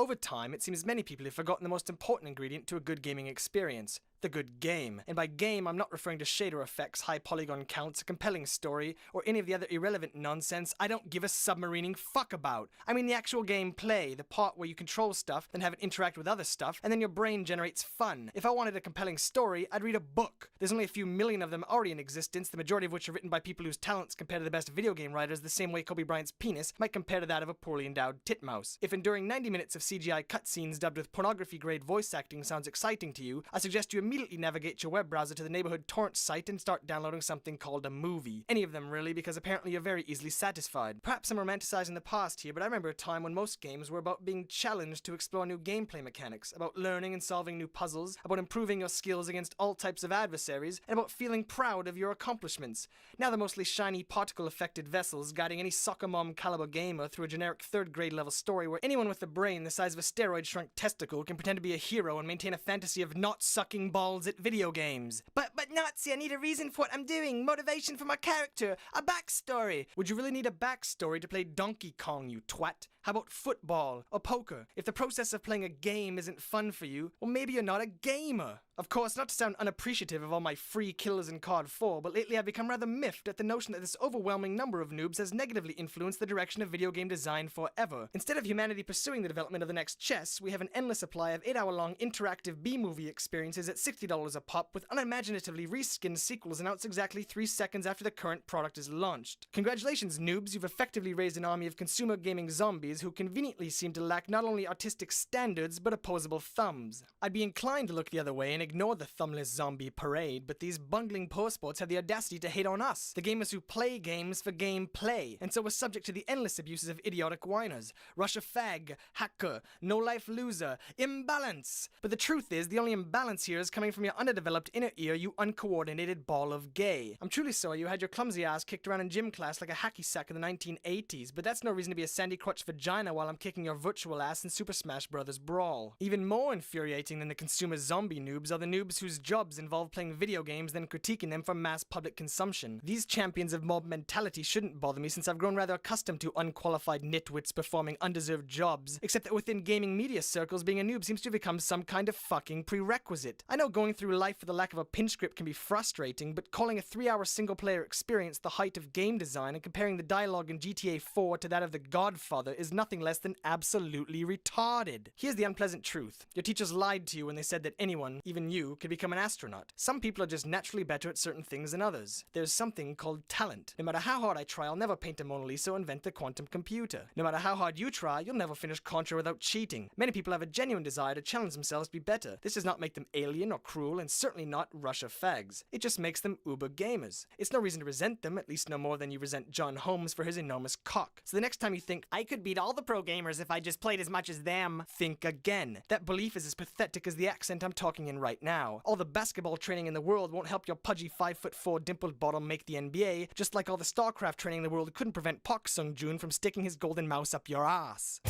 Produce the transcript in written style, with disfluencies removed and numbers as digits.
Over time, it seems many people have forgotten the most important ingredient to a good gaming experience: the good game. And by game, I'm not referring to shader effects, high polygon counts, a compelling story, or any of the other irrelevant nonsense I don't give a submarining fuck about. I mean the actual gameplay, the part where you control stuff, then have it interact with other stuff, and then your brain generates fun. If I wanted a compelling story, I'd read a book. There's only a few million of them already in existence, the majority of which are written by people whose talents compare to the best video game writers the same way Kobe Bryant's penis might compare to that of a poorly endowed titmouse. If enduring 90 minutes of CGI cutscenes dubbed with pornography-grade voice acting sounds exciting to you, I suggest you immediately navigate your web browser to the neighborhood torrent site and start downloading something called a movie. Any of them really, because apparently you're very easily satisfied. Perhaps I'm romanticizing the past here, but I remember a time when most games were about being challenged to explore new gameplay mechanics, about learning and solving new puzzles, about improving your skills against all types of adversaries, and about feeling proud of your accomplishments. Now they're mostly shiny particle-affected vessels guiding any soccer mom caliber gamer through a generic third-grade level story where anyone with a brain the size of a steroid-shrunk testicle can pretend to be a hero and maintain a fantasy of not sucking balls at video games. But Nahtzee, I need a reason for what I'm doing, motivation for my character, a backstory. Would you really need a backstory to play Donkey Kong, you twat? How about football or poker? If the process of playing a game isn't fun for you, well maybe you're not a gamer. Of course, not to sound unappreciative of all my free kills in COD 4, but lately I've become rather miffed at the notion that this overwhelming number of noobs has negatively influenced the direction of video game design forever. Instead of humanity pursuing the development of the next chess, we have an endless supply of 8-hour-long interactive B-movie experiences at $60 a pop with unimaginatively reskinned sequels announced exactly 3 seconds after the current product is launched. Congratulations, noobs, you've effectively raised an army of consumer gaming zombies who conveniently seem to lack not only artistic standards, but opposable thumbs. I'd be inclined to look the other way and ignore the thumbless zombie parade, but these bungling poor sports have the audacity to hate on us, the gamers who play games for gameplay, and so we're subject to the endless abuses of idiotic whiners. Russia fag, hacker, no-life loser, imbalance! But the truth is, the only imbalance here is coming from your underdeveloped inner ear, you uncoordinated ball of gay. I'm truly sorry you had your clumsy ass kicked around in gym class like a hacky sack in the 1980s, but that's no reason to be a sandy crotch vagina while I'm kicking your virtual ass in Super Smash Bros. Brawl. Even more infuriating than the consumer zombie noobs are the noobs whose jobs involve playing video games then critiquing them for mass public consumption. These champions of mob mentality shouldn't bother me since I've grown rather accustomed to unqualified nitwits performing undeserved jobs, except that within gaming media circles being a noob seems to have become some kind of fucking prerequisite. I know going through life with the lack of a pinch grip can be frustrating, but calling a 3-hour single-player experience the height of game design and comparing the dialogue in GTA 4 to that of The Godfather is nothing less than absolutely retarded. Here's the unpleasant truth. Your teachers lied to you when they said that anyone, even you, could become an astronaut. Some people are just naturally better at certain things than others. There's something called talent. No matter how hard I try, I'll never paint a Mona Lisa or invent the quantum computer. No matter how hard you try, you'll never finish Contra without cheating. Many people have a genuine desire to challenge themselves to be better. This does not make them alien or cruel, and certainly not Russia fags. It just makes them uber gamers. It's no reason to resent them, at least no more than you resent John Holmes for his enormous cock. So the next time you think, I could beat all the pro gamers if I just played as much as them, think again. That belief is as pathetic as the accent I'm talking in right now. All the basketball training in the world won't help your pudgy 5'4" dimpled bottom make the NBA, just like all the StarCraft training in the world couldn't prevent Park Sung-joon from sticking his golden mouse up your ass.